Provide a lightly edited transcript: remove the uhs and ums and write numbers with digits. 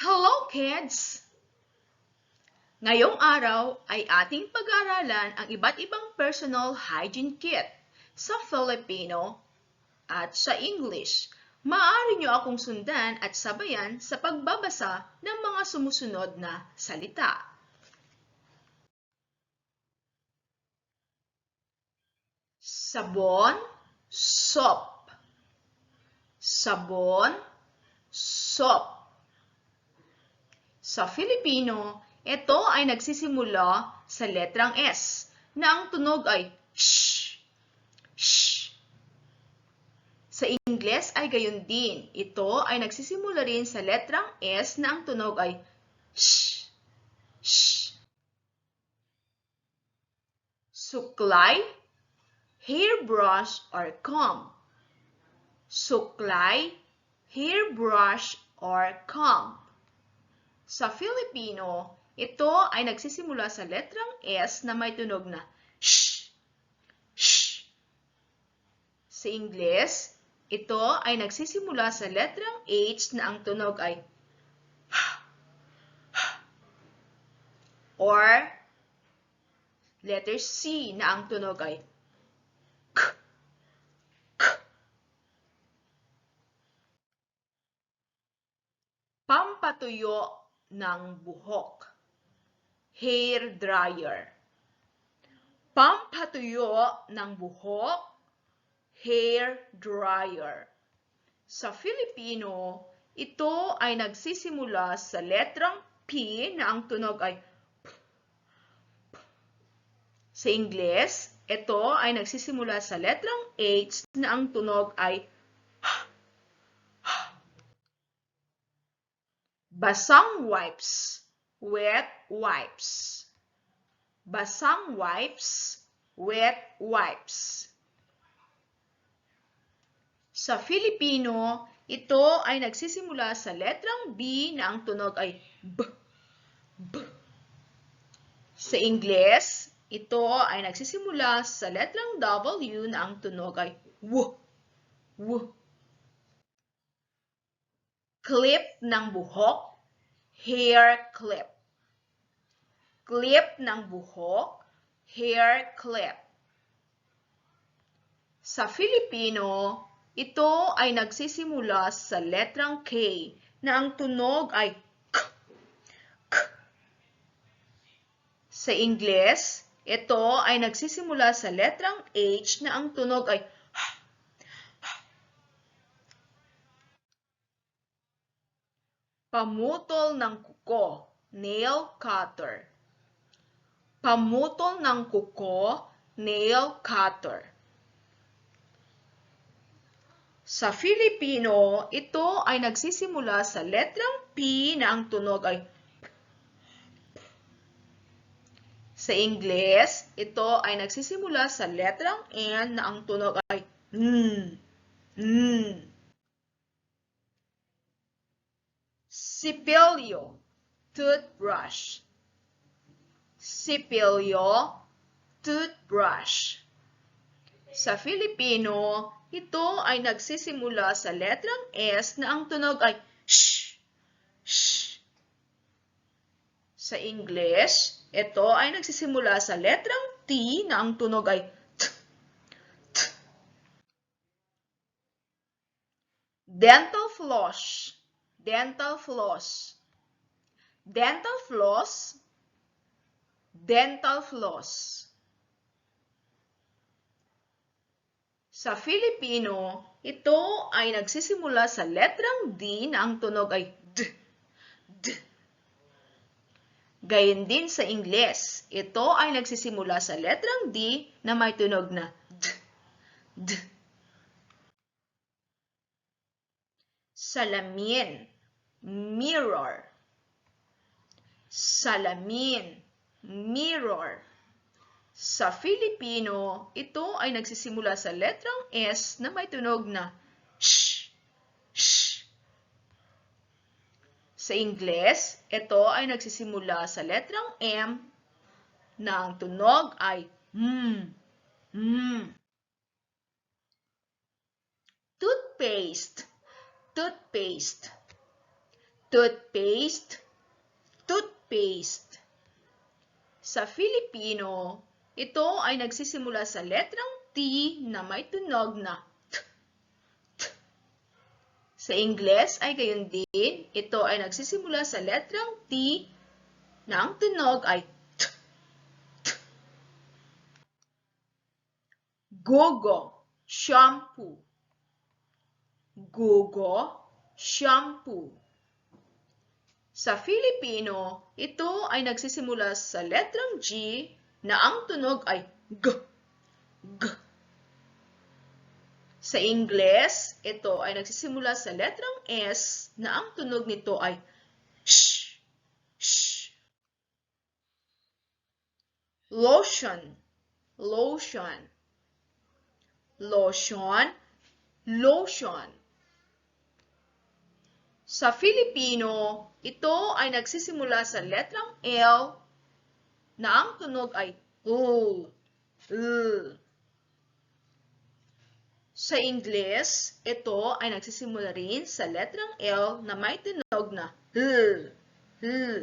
Hello, kids! Ngayong araw ay ating pag-aralan ang iba't ibang personal hygiene kit sa Filipino at sa English. Maaari niyo akong sundan at sabayan sa pagbabasa ng mga sumusunod na salita. Sabon, soap. Sabon, soap. Sa Filipino, ito ay nagsisimula sa letrang S na ang tunog ay sh, sh. Sa Ingles ay gayon din. Ito ay nagsisimula rin sa letrang S na ang tunog ay sh, sh. Suklay, hairbrush or comb. Suklay, hairbrush or comb. Sa Filipino, ito ay nagsisimula sa letrang S na may tunog na sh, sh. Sa Ingles, ito ay nagsisimula sa letrang H na ang tunog ay h, h. Or letter C na ang tunog ay k, k. Pampatuyo ng buhok. Hair dryer. Pampatuyo ng buhok. Hair dryer. Sa Filipino, ito ay nagsisimula sa letrang P na ang tunog ay P, P. Sa Ingles, ito ay nagsisimula sa letrang H na ang tunog ay H, H. Basang wipes, wet wipes. Basang wipes, wet wipes. Sa Filipino, ito ay nagsisimula sa letrang B na ang tunog ay B, B. Sa Ingles, ito ay nagsisimula sa letrang W na ang tunog ay W, W. Clip ng buhok, hair clip. Clip ng buhok, hair clip. Sa Filipino, ito ay nagsisimula sa letrang K na ang tunog ay K, K. Sa Ingles, ito ay nagsisimula sa letrang H na ang tunog ay H, H. Pamutol ng kuko, nail cutter. Pamutol ng kuko, nail cutter. Sa Filipino, ito ay nagsisimula sa letrang P na ang tunog ay P, P. Sa Ingles, ito ay nagsisimula sa letrang N na ang tunog ay N, N. Sipilyo, toothbrush. Sipilyo, toothbrush. Sa Filipino, ito ay nagsisimula sa letrang S na ang tunog ay sh, sh. Sa English, ito ay nagsisimula sa letrang T na ang tunog ay t, t. Dental floss, dental floss. Dental floss, dental floss. Sa Filipino, ito ay nagsisimula sa letrang D na ang tunog ay D, D. Gayun din sa Ingles, ito ay nagsisimula sa letrang D na may tunog na D, D. Salamin, mirror. Salamin, mirror. Sa Filipino, ito ay nagsisimula sa letrang S na may tunog na sh, sh. Sa Ingles, ito ay nagsisimula sa letrang M na ang tunog ay M, M. Toothpaste, toothpaste. toothpaste, toothpaste. Sa Filipino, ito ay nagsisimula sa letrang T na may tunog na T. Sa Ingles ay gayon din, ito ay nagsisimula sa letrang T na ang tunog ay T. Gogo, shampoo. Gogo, shampoo. Sa Filipino, ito ay nagsisimula sa letrang G na ang tunog ay G. G. Sa Ingles, ito ay nagsisimula sa letrang S na ang tunog nito ay sh. Sh. Lotion, lotion. Lotion, lotion. Sa Filipino, ito ay nagsisimula sa letrang L na ang tunog ay L. L. Sa Ingles, ito ay nagsisimula rin sa letrang L na may tunog na L. L.